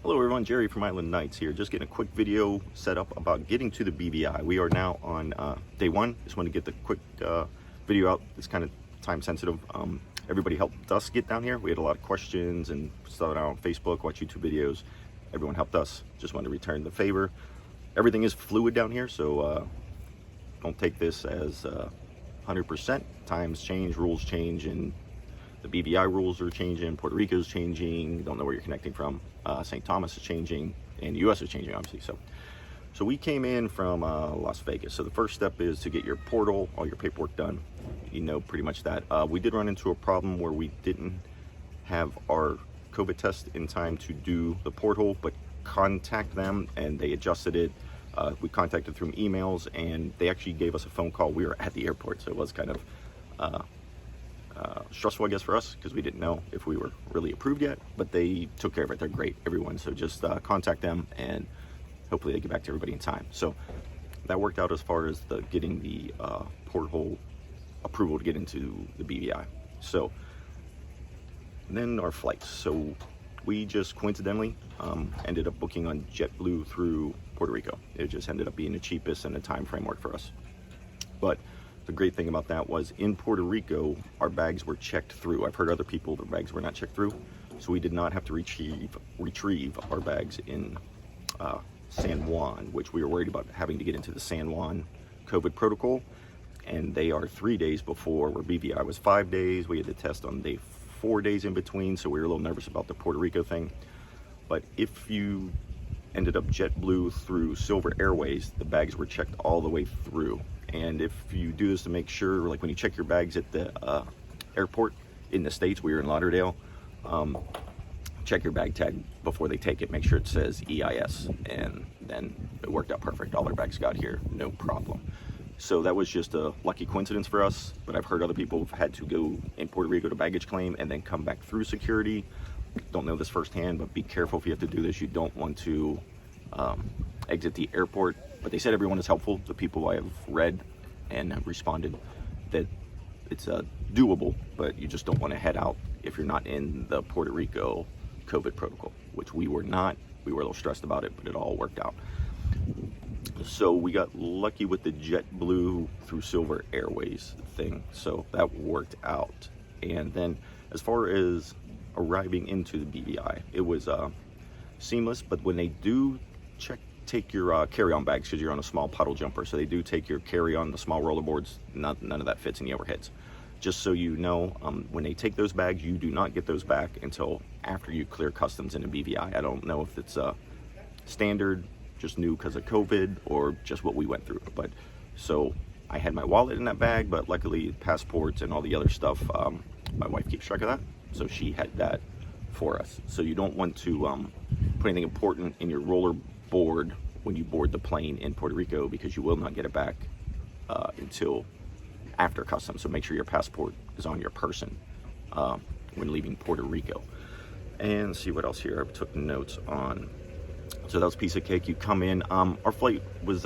Hello everyone, Jerry from Island Nights here. Just getting a quick video set up about getting to the BVI. We are now on day one. Just want to get the quick video out. It's kind of time sensitive. Everybody helped us get down here. We had a lot of questions and started out on Facebook, watch YouTube videos. Everyone helped us. Just want to return the favor. Everything is fluid down here, so don't take this as 100%. Times change, rules change, and the BVI rules are changing. Puerto Rico's changing. Don't know where you're connecting from. St. Thomas is changing, and the U.S. is changing, obviously. So we came in from Las Vegas. So the first step is to get your portal, all your paperwork done. You know pretty much that. We did run into a problem where we didn't have our COVID test in time to do the portal, but contact them, and they adjusted it. We contacted through emails, and they actually gave us a phone call. We were at the airport, so it was kind of stressful, I guess, for us, because we didn't know if we were really approved yet, but they took care of it. They're great, everyone. So just contact them, and hopefully they get back to everybody in time. So that worked out as far as getting the porthole approval to get into the BVI. So then our flights. So we just coincidentally ended up booking on JetBlue through Puerto Rico. It just ended up being the cheapest and the time frame worked for us. But the great thing about that was in Puerto Rico, our bags were checked through. I've heard other people, their bags were not checked through. So we did not have to retrieve our bags in San Juan, which we were worried about having to get into the San Juan COVID protocol. And they are 3 days before, where BVI was 5 days. We had to test on day 4 days in between. So we were a little nervous about the Puerto Rico thing. But if you ended up JetBlue through Silver Airways, the bags were checked all the way through. And if you do this to make sure, like when you check your bags at the airport in the States, we were in Lauderdale, check your bag tag before they take it, make sure it says EIS, and then it worked out perfect. All our bags got here, no problem. So that was just a lucky coincidence for us, but I've heard other people have had to go in Puerto Rico to baggage claim and then come back through security. Don't know this firsthand, but be careful if you have to do this. You don't want to exit the airport. But they said everyone is helpful. The people I have read and have responded that it's doable, but you just don't want to head out if you're not in the Puerto Rico COVID protocol, which we were not. We were a little stressed about it, but it all worked out. So we got lucky with the JetBlue through Silver Airways thing. So that worked out. And then as far as arriving into the BVI, it was seamless, but when they do take your carry-on bags, because you're on a small puddle jumper, so they do take your carry-on, the small rollerboards. None of that fits in the overheads. Just so you know, when they take those bags, you do not get those back until after you clear customs in a BVI. I don't know if it's standard, just new because of COVID, or just what we went through. But so I had my wallet in that bag, but luckily passports and all the other stuff, my wife keeps track of that, so she had that for us. So you don't want to put anything important in your roller board when you board the plane in Puerto Rico, because you will not get it back until after customs. So make sure your passport is on your person when leaving Puerto Rico. And see what else here I took notes on. So that was a piece of cake. You come in, our flight was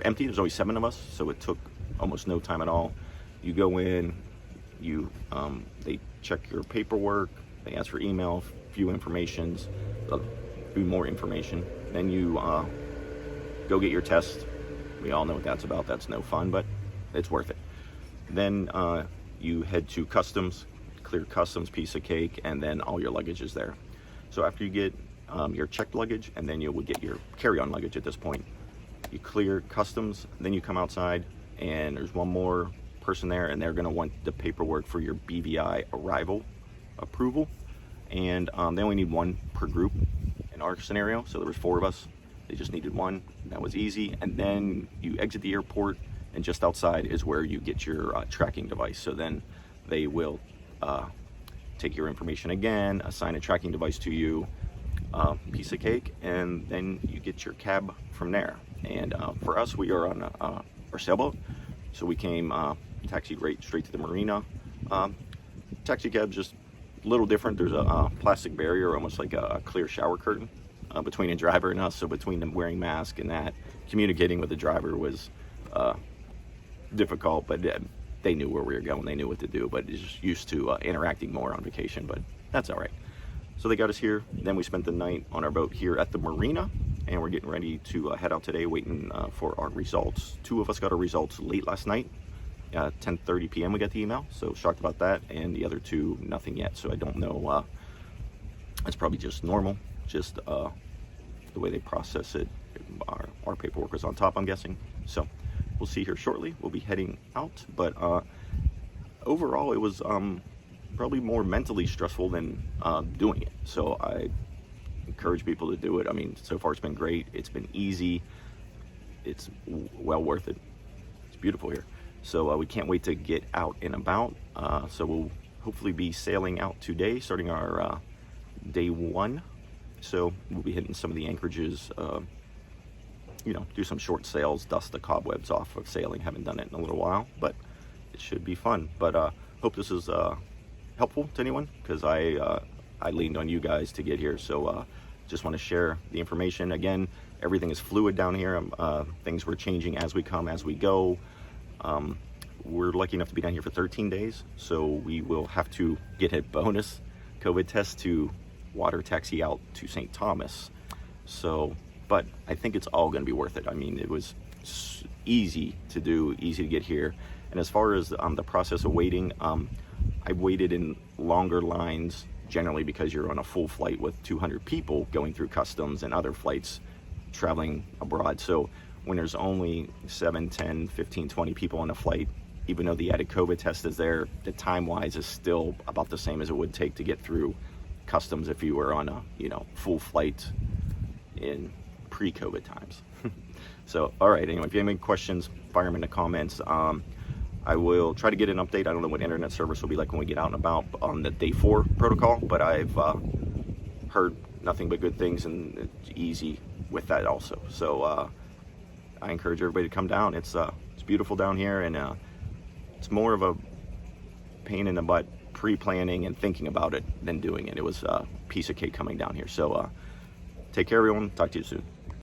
empty. There's only 7 of us, so it took almost no time at all. You go in, they check your paperwork, they ask for email, few informations, few more information. Then you go get your test. We all know what that's about. That's no fun, but it's worth it. Then you head to customs, clear customs, piece of cake, and then all your luggage is there. So after you get your checked luggage, and then you will get your carry-on luggage at this point, you clear customs, then you come outside, and there's one more person there, and they're gonna want the paperwork for your BVI arrival approval. And they only need 1 per group in our scenario, so there was 4 of us. They just needed 1. That was easy. And then you exit the airport, and just outside is where you get your tracking device. So then they will take your information again, assign a tracking device to you, piece of cake, and then you get your cab from there. And for us, we are on our sailboat, so we came taxied right straight to the marina. Taxi cab's just a little different. There's a plastic barrier, almost like a clear shower curtain between the driver and us. So between them wearing masks and that, communicating with the driver was difficult, but they knew where we were going. They knew what to do, but just used to interacting more on vacation, but that's all right. So they got us here. Then we spent the night on our boat here at the marina, and we're getting ready to head out today, waiting for our results. 2 of us got our results late last night. 10:30 p.m. we got the email, so shocked about that. And the other 2, nothing yet. So I don't know. It's probably just normal, just the way they process it. Our paperwork was on top, I'm guessing. So we'll see here shortly. We'll be heading out, but overall, it was probably more mentally stressful than doing it. So I encourage people to do it. I mean, so far it's been great. It's been easy. It's well worth it. It's beautiful here. So we can't wait to get out and about. So we'll hopefully be sailing out today, starting our day 1. So we'll be hitting some of the anchorages, you know, do some short sails, dust the cobwebs off of sailing. Haven't done it in a little while, but it should be fun. But hope this is helpful to anyone, because I leaned on you guys to get here. So just want to share the information. Again, everything is fluid down here. Things were changing as we come, as we go. We're lucky enough to be down here for 13 days, so we will have to get a bonus COVID test to water taxi out to St. Thomas. So, but I think it's all going to be worth it. I mean, it was easy to do, easy to get here. And as far as the process of waiting, I waited in longer lines, generally because you're on a full flight with 200 people going through customs and other flights traveling abroad. So when there's only 7, 10, 15, 20 people on a flight, even though the added COVID test is there, the time-wise is still about the same as it would take to get through customs if you were on a, you know, full flight in pre-COVID times. So, all right, anyway, if you have any questions, fire them in the comments. I will try to get an update. I don't know what internet service will be like when we get out and about on the day 4 protocol, but I've heard nothing but good things, and it's easy with that also. So I encourage everybody to come down. It's beautiful down here, and it's more of a pain in the butt pre-planning and thinking about it than doing it. It was a piece of cake coming down here. So take care, everyone. Talk to you soon.